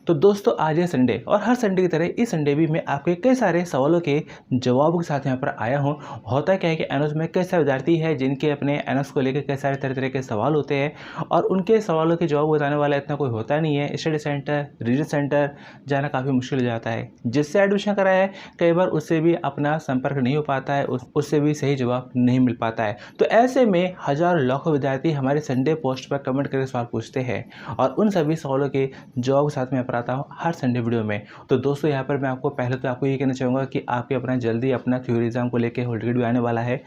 तो दोस्तों आज है संडे और हर संडे की तरह इस संडे भी मैं आपके कई सारे सवालों के जवाबों के साथ यहाँ पर आया हूँ। होता क्या है कि एनोस में कई सारे विद्यार्थी हैं जिनके अपने एनोस को लेकर कई सारे तरह तरह के सवाल होते हैं और उनके सवालों के जवाब बताने वाला इतना कोई होता नहीं है। स्टडी सेंटर, रीजन सेंटर जाना काफ़ी मुश्किल हो जाता है। जिससे एडमिशन कराया है कई बार उससे भी अपना संपर्क नहीं हो पाता है, उससे भी सही जवाब नहीं मिल पाता है। तो ऐसे में हज़ारों लाखों विद्यार्थी हमारे संडे पोस्ट पर कमेंट करके सवाल पूछते हैं और उन सभी सवालों के जवाब के साथ मैं आता हूँ हर संडे वीडियो में। तो दोस्तों यहाँ पर मैं आपको पहले तो आपको ये कहना चाहूँगा कि आपके अपना जल्दी अपना थ्योरी एग्जाम को लेकर हॉल टिकट भी आने वाला है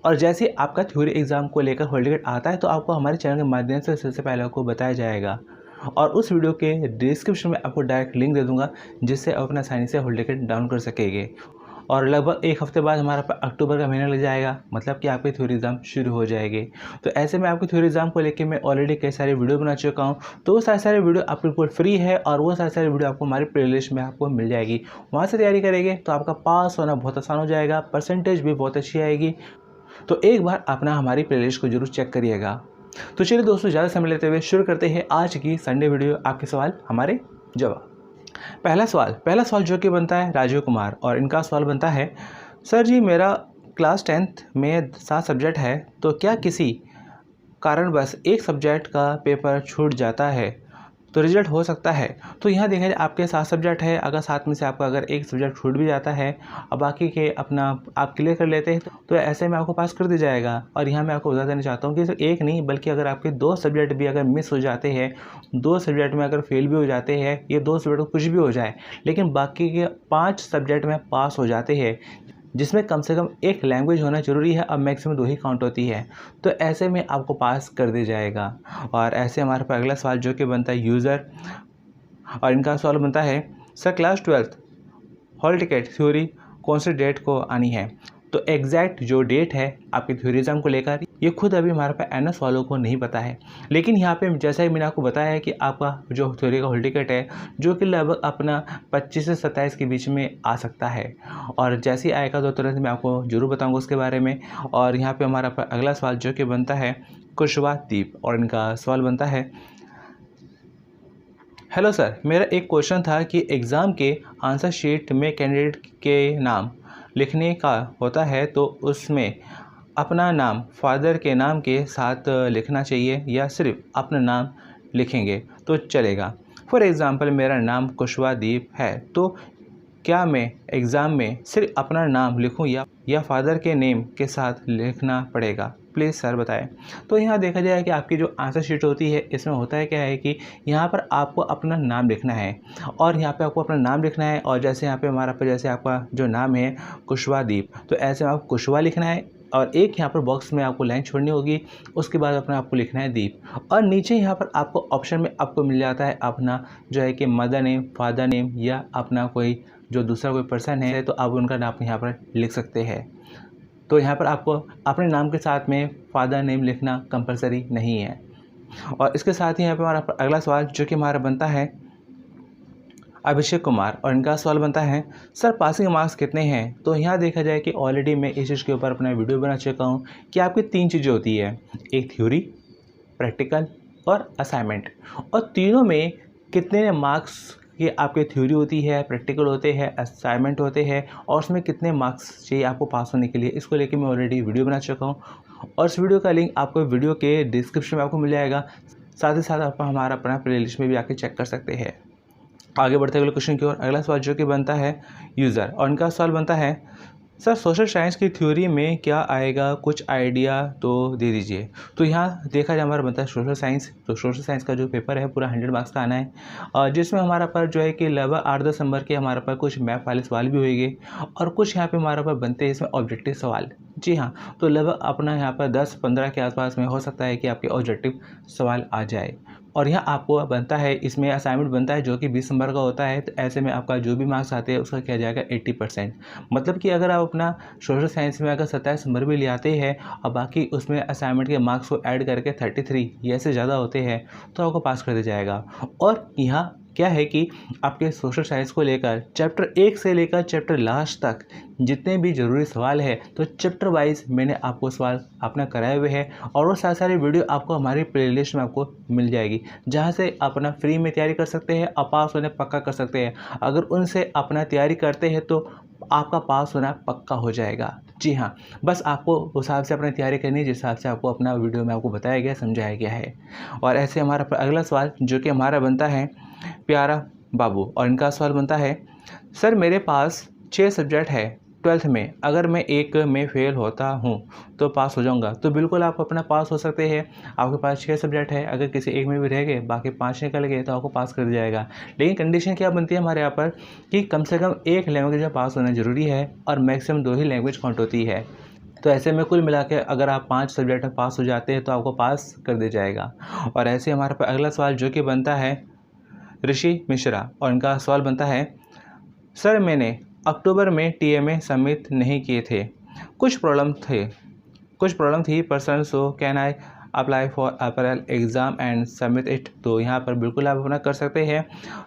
और जैसे आपका थ्योरी एग्जाम को लेकर हॉल टिकट आता है तो आपको हमारे चैनल के माध्यम से सबसे पहले आपको बताया जाएगा और उस वीडियो के डिस्क्रिप्शन में आपको डायरेक्ट लिंक दे दूंगा जिससे आप अपना आसानी से हॉल टिकट डाउनलोड कर सकेंगे। और लगभग एक हफ्ते बाद हमारा अक्टूबर का महीना लग जाएगा, मतलब कि आपके थ्योरी एग्ज़ाम शुरू हो जाएंगे। तो ऐसे में आपके थ्योरी एग्ज़ाम को लेकर मैं ऑलरेडी कई सारे वीडियो बना चुका हूँ, तो वो सारे वीडियो आपको बिल्कुल फ्री है और वो सारे वीडियो आपको हमारी प्लेलिस्ट में आपको मिल जाएगी। वहाँ से तैयारी करेंगे तो आपका पास होना बहुत आसान हो जाएगा, परसेंटेज भी बहुत अच्छी आएगी। तो एक बार अपना हमारी प्लेलिस्ट को जरूर चेक करिएगा। तो चलिए दोस्तों ज़्यादा समय लेते हुए शुरू करते हैं आज की संडे वीडियो। आपके सवाल हमारे जवाब। पहला सवाल जो कि बनता है राजीव कुमार और इनका सवाल बनता है, सर जी मेरा क्लास 10th में 7 सब्जेक्ट है, तो क्या किसी कारणवश एक सब्जेक्ट का पेपर छूट जाता है तो रिजल्ट हो सकता है? तो यहाँ देखा जाए आपके 7 सब्जेक्ट है, अगर 7 में से आपका अगर एक सब्जेक्ट छूट भी जाता है और बाकी के अपना आप क्लियर कर लेते हैं तो ऐसे में आपको पास कर दिया जाएगा। और यहाँ मैं आपको बता देना चाहता हूँ कि सिर्फ एक नहीं बल्कि अगर आपके 2 सब्जेक्ट भी अगर मिस हो जाते हैं, 2 सब्जेक्ट में अगर फेल भी हो जाते हैं, ये 2 सब्जेक्ट कुछ भी हो जाए लेकिन बाकी के 5 सब्जेक्ट में पास हो जाते हैं, जिसमें कम से कम एक लैंग्वेज होना ज़रूरी है और मैक्सिमम 2 ही काउंट होती है, तो ऐसे में आपको पास कर दिया जाएगा। और ऐसे हमारे पास अगला सवाल जो कि बनता है यूज़र और इनका सवाल बनता है, sir class 12th hall ticket theory कौन सी डेट को आनी है? तो एग्जैक्ट जो डेट है आपकी थ्योरी एग्जाम को लेकर ये खुद अभी हमारे पास एनएस वालों को नहीं पता है, लेकिन यहाँ पे जैसा ही मैंने आपको बताया है कि आपका जो थ्योरी का हॉल टिकट है जो कि लगभग अपना 25 से 27 के बीच में आ सकता है और जैसे ही आएगा तो तुरंत मैं आपको जरूर बताऊँगा उसके बारे में। और यहाँ पर हमारा अगला सवाल जो कि बनता है कुशवाहा दीप और इनका सवाल बनता है, हेलो सर मेरा एक क्वेश्चन था कि एग्ज़ाम के आंसर शीट में कैंडिडेट के नाम लिखने का होता है तो उसमें अपना नाम फादर के नाम के साथ लिखना चाहिए या सिर्फ अपना नाम लिखेंगे तो चलेगा? फॉर एग्ज़ाम्पल मेरा नाम कुशवाहा दीप है, तो क्या मैं एग्ज़ाम में सिर्फ अपना नाम लिखूं या फादर के नेम के साथ लिखना पड़ेगा? प्लीज़ सर बताएं। तो यहाँ देखा जाए कि आपकी जो आंसर शीट होती है इसमें होता है क्या है कि यहाँ पर आपको अपना नाम लिखना है और यहाँ पे आपको अपना नाम लिखना है और जैसे यहाँ पे हमारा पर जैसे आपका जो नाम है कुशवाहा दीप, तो ऐसे में आपको कुशवाहा लिखना है और एक यहाँ पर बॉक्स में आपको लाइन छोड़नी होगी, उसके बाद अपना आपको लिखना है दीप और नीचे यहाँ पर आपको ऑप्शन में आपको मिल जाता है अपना जो है कि मदर नेम, फादर नेम या अपना कोई जो दूसरा कोई पर्सन है तो आप उनका नाम यहाँ पर लिख सकते हैं। तो यहाँ पर आपको अपने नाम के साथ में फादर नेम लिखना कंपलसरी नहीं है। और इसके साथ ही यहाँ पर हमारा अगला सवाल जो कि हमारा बनता है अभिषेक कुमार और इनका सवाल बनता है, सर पासिंग मार्क्स कितने हैं? तो यहाँ देखा जाए कि ऑलरेडी मैं इस चीज़ के ऊपर अपना वीडियो बना चुका हूँ कि आपकी 3 चीज़ें होती है, एक थ्योरी, प्रैक्टिकल और असाइनमेंट, और तीनों में कितने मार्क्स की आपकी थ्योरी होती है, प्रैक्टिकल होते हैं, असाइनमेंट होते हैं और उसमें कितने मार्क्स चाहिए आपको पास होने के लिए, इसको लेके मैं ऑलरेडी वीडियो बना चुका हूँ और इस वीडियो का लिंक आपको वीडियो के डिस्क्रिप्शन में आपको मिल जाएगा। साथ ही साथ आप हमारा अपना प्लेलिस्ट में भी आके चेक कर सकते हैं। आगे बढ़ते अगले क्वेश्चन की ओर। अगला सवाल जो कि बनता है यूज़र और इनका सवाल बनता है, सर सोशल साइंस की थ्योरी में क्या आएगा, कुछ आइडिया तो दे दीजिए। तो यहाँ देखा जाए हमारा बनता है सोशल साइंस। तो सोशल साइंस का जो पेपर है पूरा 100 मार्क्स का आना है और जिसमें हमारा पर जो है कि लगभग 8-10 नंबर के हमारे पास कुछ मैप वाले सवाल भी होंगे और कुछ यहाँ पे हमारे पास बनते हैं इसमें ऑब्जेक्टिव सवाल। जी हाँ, तो लगभग अपना यहाँ पर 10-15 के आसपास में हो सकता है कि आपके ऑब्जेक्टिव सवाल आ जाए। और यहाँ आपको बनता है इसमें असाइनमेंट बनता है जो कि 20 नंबर का होता है। तो ऐसे में आपका जो भी मार्क्स आते हैं उसका किया जाएगा 80%। मतलब कि अगर आप अपना सोशल साइंस में अगर 27 नंबर भी ले आते हैं और बाकी उसमें असाइनमेंट के मार्क्स को ऐड करके 33 या से ज़्यादा होते हैं तो आपको पास कर दिया जाएगा। और यहाँ क्या है कि आपके सोशल साइंस को लेकर चैप्टर 1 से लेकर चैप्टर लास्ट तक जितने भी ज़रूरी सवाल है तो चैप्टर वाइज मैंने आपको सवाल अपना कराए हुए हैं और वो सारी सारी वीडियो आपको हमारी प्लेलिस्ट में आपको मिल जाएगी, जहाँ से अपना फ्री में तैयारी कर सकते हैं और पास होने पक्का कर सकते हैं। अगर उनसे अपना तैयारी करते हैं तो आपका पास होना पक्का हो जाएगा। जी हाँ, बस आपको उस हिसाब से अपनी तैयारी करनी है जिस हिसाब से आपको अपना वीडियो में आपको बताया गया, समझाया गया है। और ऐसे हमारा अगला सवाल जो कि हमारा बनता है प्यारा बाबू, और इनका सवाल बनता है, सर मेरे पास 6 सब्जेक्ट है 12th में, अगर मैं एक में फ़ेल होता हूँ तो पास हो जाऊँगा? तो बिल्कुल आप अपना पास हो सकते हैं। आपके पास 6 सब्जेक्ट है, अगर किसी एक में भी रह गए बाकी 5 निकल गए तो आपको पास कर दिया जाएगा। लेकिन कंडीशन क्या बनती है हमारे यहाँ पर कि कम से कम एक लैंग्वेज में पास होना ज़रूरी है और मैक्सिमम 2 ही लैंग्वेज काउंट होती है। तो ऐसे में कुल मिला के अगर आप 5 सब्जेक्ट में पास हो जाते हैं तो आपको पास कर दिया जाएगा। और ऐसे हमारे पास अगला सवाल जो कि बनता है ऋषि मिश्रा, और इनका सवाल बनता है, सर मैंने अक्टूबर में टीएमए सबमिट नहीं किए थे, कुछ प्रॉब्लम थी person, so can I apply for April exam and submit it? तो यहाँ पर बिल्कुल आप अपना कर सकते हैं।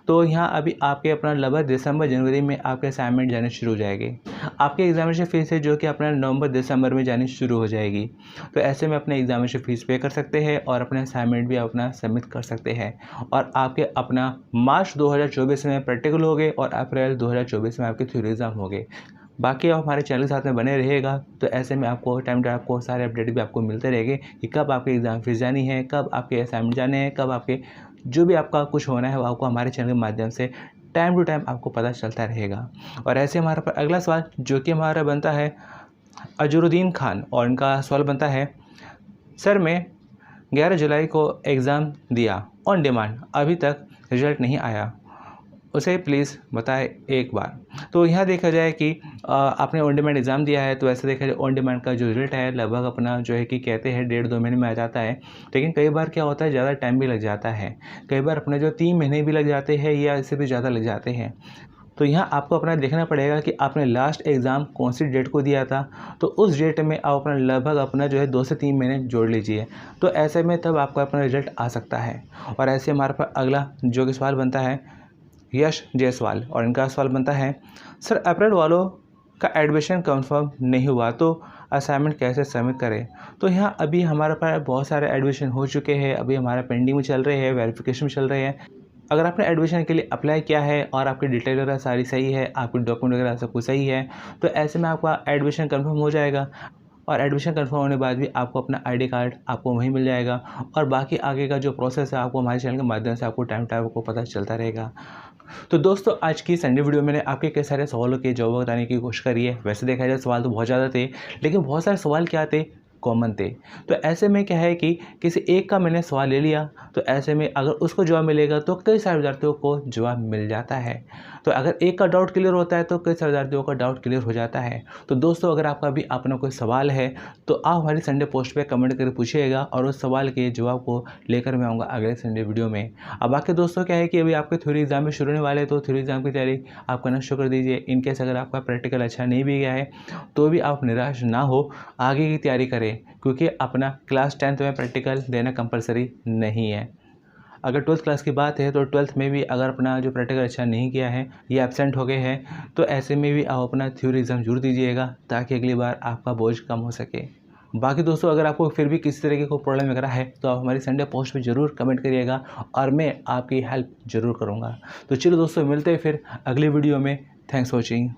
तो यहाँ अभी आपके अपना लगभग दिसंबर जनवरी में आपके असाइनमेंट जाने शुरू हो जाएंगे। आपके एग्जामिनेशन फीस है जो कि अपना नवंबर दिसंबर में जानी शुरू हो जाएगी। तो ऐसे में अपने एग्जामिनेशन फीस पे कर सकते हैं और अपने असाइनमेंट भी अपना सबमिट कर सकते हैं। और आपके अपना मार्च 2024 में प्रैक्टिकल हो गए और अप्रैल 2024 में आपके थ्योरी एग्ज़ाम हो गए। बाकी आप हमारे चैनल के साथ में बने रहिएगा, तो ऐसे में आपको टाइम टू आपको सारे अपडेट भी आपको मिलते रहेंगे कि कब आपके एग्ज़ाम फीस जानी है, कब आपके असाइनमेंट जाने हैं, कब आपके जो भी आपका कुछ होना है वो आपको हमारे चैनल के माध्यम से टाइम टू टाइम आपको पता चलता रहेगा। और ऐसे हमारे पर अगला सवाल जो कि हमारा बनता है अजरुद्दीन खान, और इनका सवाल बनता है, सर मैं 11 जुलाई को एग्ज़ाम दिया ऑन डिमांड, अभी तक रिज़ल्ट नहीं आया, उसे प्लीज़ बताएं एक बार। तो यहाँ देखा जाए कि आपने ऑन डिमांड एग्ज़ाम दिया है तो ऐसे देखा जाए ऑन डिमांड का जो रिजल्ट है लगभग अपना जो है कि कहते हैं 1.5-2 महीने में आ जाता है। लेकिन कई बार क्या होता है ज़्यादा टाइम भी लग जाता है, कई बार अपने जो 3 महीने भी लग जाते हैं या इससे भी ज़्यादा लग जाते हैं। तो यहाँ आपको अपना देखना पड़ेगा कि आपने लास्ट एग्ज़ाम कौन सी डेट को दिया था, तो उस डेट में आप अपना लगभग अपना जो है 2 से 3 महीने जोड़ लीजिए, तो ऐसे में तब आपका अपना रिजल्ट आ सकता है। और ऐसे हमारे पास अगला जो कि सवाल बनता है यश जायसवाल, और इनका सवाल बनता है, सर अप्रैल वालों का एडमिशन कंफर्म नहीं हुआ तो असाइनमेंट कैसे सबमिट करें? तो यहाँ अभी हमारे पास बहुत सारे एडमिशन हो चुके हैं, अभी हमारा पेंडिंग में चल रहे हैं, वेरिफिकेशन में चल रहे हैं। अगर आपने एडमिशन के लिए अप्लाई किया है और आपकी डिटेल वगैरह सारी सही है, आपकी डॉक्यूमेंट वगैरह सब कुछ सही है, तो ऐसे में आपका एडमिशन कंफर्म हो जाएगा। और एडमिशन कंफर्म होने के बाद भी आपको अपना आईडी कार्ड आपको वहीं मिल जाएगा, और बाकी आगे का जो प्रोसेस है आपको हमारे चैनल के माध्यम से आपको टाइम टाइम आपको पता चलता रहेगा। तो दोस्तों आज की संडे वीडियो मैंने आपके कई सारे सवालों के जवाब बताने की कोशिश करी है। वैसे देखा जाए सवाल तो बहुत ज़्यादा थे, लेकिन बहुत सारे सवाल क्या थे, कॉमन थे। तो ऐसे में क्या है कि किसी एक का मैंने सवाल ले लिया, तो ऐसे में अगर उसको जवाब मिलेगा तो कई सारे विद्यार्थियों को जवाब मिल जाता है। तो अगर एक का डाउट क्लियर होता है तो कई सारे विद्यार्थियों का डाउट क्लियर हो जाता है। तो दोस्तों अगर आपका भी अपना कोई सवाल है तो आप हमारी संडे पोस्ट पे कमेंट करके पूछिएगा, और उस सवाल के जवाब को लेकर मैं आऊँगा अगले संडे वीडियो में। अब बाकी दोस्तों क्या है कि अभी आपके थ्योरी एग्जाम में शुरू होने वाले हैं, तो थ्योरी एग्जाम की तैयारी आप करना शुरू कर दीजिए। इनकेस अगर आपका प्रैक्टिकल अच्छा नहीं भी गया है तो भी आप निराश ना हो, आगे की तैयारी करें, क्योंकि अपना क्लास 10th में प्रैक्टिकल देना कंपलसरी नहीं है। अगर 12th क्लास की बात है तो 12th में भी अगर अपना जो प्रैक्टिकल अच्छा नहीं किया है या एब्सेंट हो गए हैं तो ऐसे में भी आप अपना थ्योरी एग्ज़ाम जरूर दीजिएगा, ताकि अगली बार आपका बोझ कम हो सके। बाकी दोस्तों अगर आपको फिर भी किसी तरह की कोई प्रॉब्लम वगैरह है तो आप हमारी संडे पोस्ट पे ज़रूर कमेंट करिएगा और मैं आपकी हेल्प ज़रूर करूँगा। तो चलो दोस्तों मिलते हैं फिर अगली वीडियो में। Thanks for watching.